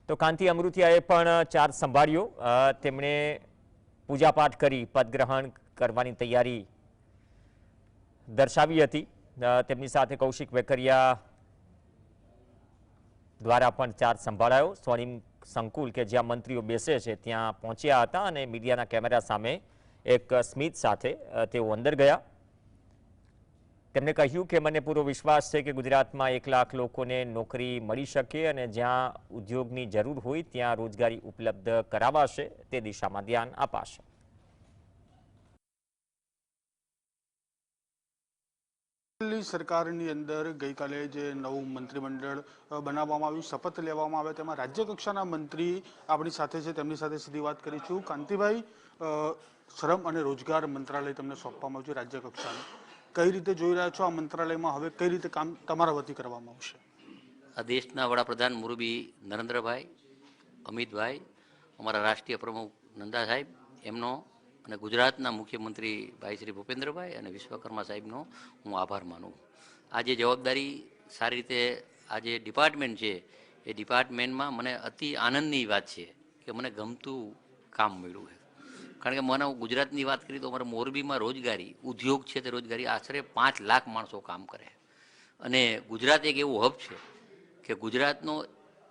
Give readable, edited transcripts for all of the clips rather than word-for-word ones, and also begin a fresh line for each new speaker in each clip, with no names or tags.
તો કાંતિ અમૃતિયાએ પણ ચાર્જ સંભાળ્યો. તેમણે પૂજાપાઠ કરી પદગ્રહણ કરવાની તૈયારી દર્શાવી હતી. તેમની સાથે કૌશિક વેકરિયા દ્વારા પણ ચાર્જ સંભાળાયો. સ્વર્ણિમ સંકુલ કે જ્યાં મંત્રીઓ બેસે છે ત્યાં પહોંચ્યા હતા અને મીડિયાના કેમેરા સામે એક સ્મિત સાથે તેઓ અંદર ગયા. તેમણે કહ્યું કે મને પૂરો વિશ્વાસ છે કે ગુજરાતમાં 1 લાખ લોકોને નોકરી મળી શકે અને જ્યાં ઉદ્યોગની જરૂર હોય ત્યાં રોજગારી ઉપલબ્ધ કરાવાશે, તે દિશામાં ધ્યાન અપાશે.
સરકારની અંદર ગઈકાલે જે નવું મંત્રીમંડળ બનાવવામાં આવ્યું, શપથ લેવામાં આવ્યા, તેમાં રાજ્ય કક્ષાના મંત્રી આપણી સાથે છે. તેમની સાથે સીધી વાત કરીશું. કાંતિભાઈ, શ્રમ અને રોજગાર મંત્રાલય તમને સોંપવામાં આવ્યું છે રાજ્ય કક્ષાનું. કઈ રીતે જોઈ રહ્યા છો આ મંત્રાલયમાં હવે કઈ રીતે કામ તમારા વતી કરવામાં આવશે?
આ દેશના વડાપ્રધાન મુરબી નરેન્દ્રભાઈ, અમિતભાઈ, અમારા રાષ્ટ્રીય પ્રમુખ નંદા સાહેબ એમનો અને ગુજરાતના મુખ્યમંત્રી ભાઈ શ્રી ભૂપેન્દ્રભાઈ અને વિશ્વકર્મા સાહેબનો હું આભાર માનું. આ જે જવાબદારી સારી રીતે આ જે ડિપાર્ટમેન્ટ છે એ ડિપાર્ટમેન્ટમાં મને અતિ આનંદની વાત છે કે મને ગમતું કામ મળ્યું છે. કારણ કે મને ગુજરાતની વાત કરી તો અમારા મોરબીમાં રોજગારી ઉદ્યોગ છે, તે રોજગારી આશરે 5 લાખ માણસો કામ કરે. અને ગુજરાત એક એવું હબ છે કે ગુજરાતનો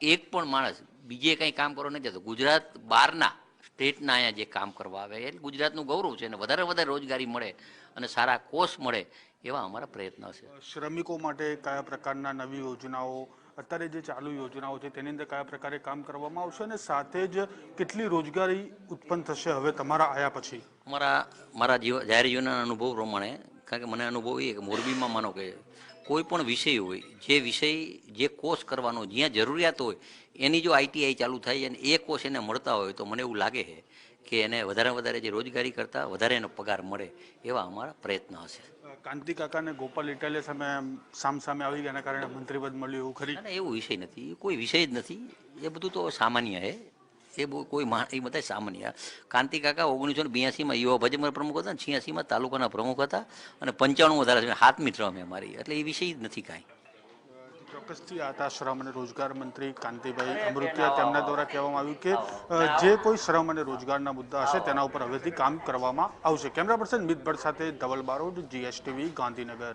એક પણ માણસ બીજે કંઈ કામ કરવા નથી જતો. ગુજરાત બહારના સ્ટેટના અહીંયા જે કામ કરવા આવે એ ગુજરાતનું ગૌરવ છે અને વધારે વધારે રોજગારી મળે અને સારા કોર્સ મળે એવા અમારા પ્રયત્નો છે.
શ્રમિકો માટે કયા પ્રકારના નવી યોજનાઓ, અત્યારે જે ચાલુ યોજનાઓ છે તેની અંદર કયા પ્રકારે કામ કરવામાં આવશે અને સાથે જ કેટલી રોજગારી ઉત્પન્ન થશે હવે તમારા આયા પછી?
મારા જાહેર જીવનના અનુભવ પ્રમાણે, કારણ કે મને અનુભવ એ કે મોરબીમાં માનો કે કોઈ પણ વિષય હોય, જે વિષય જે કોર્સ કરવાનો જ્યાં જરૂરિયાત હોય એની જો આઈટીઆઈ ચાલુ થાય અને એ કોર્સ એને મળતા હોય તો મને એવું લાગે છે કે એને વધારે જે રોજગારી કરતાં વધારે એનો પગાર મળે એવા અમારા પ્રયત્ન હશે.
કાંતિ કાકાને ગોપાલ ઇટાલિયા સામે આવી ગયાના કારણે મંત્રીપદ મળ્યું એવું ખરી?
એવું વિષય નથી, કોઈ વિષય જ નથી. એ બધું તો સામાન્ય છે. એ કોઈ એ બધા સામાન્ય. કાંતિ કાકા 1982માં યુવા ભાજપના પ્રમુખ હતા, 86માં તાલુકાના પ્રમુખ હતા અને 95 ધારાસભ્ય 7મી ટર્મ અમારી. એટલે એ વિષય જ નથી કાંઈ.
ચોક્કસથી આ હતા શ્રમ અને રોજગાર મંત્રી કાંતિભાઈ અમૃતિયા. તેમના દ્વારા કહેવામાં આવ્યું કે જે કોઈ શ્રમ અને રોજગારના મુદ્દા હશે તેના ઉપર હવેથી કામ કરવામાં આવશે. કેમેરા પર્સન મિત ભટ્ટ સાથે ધવલ બારોટ, GSTV, ગાંધીનગર.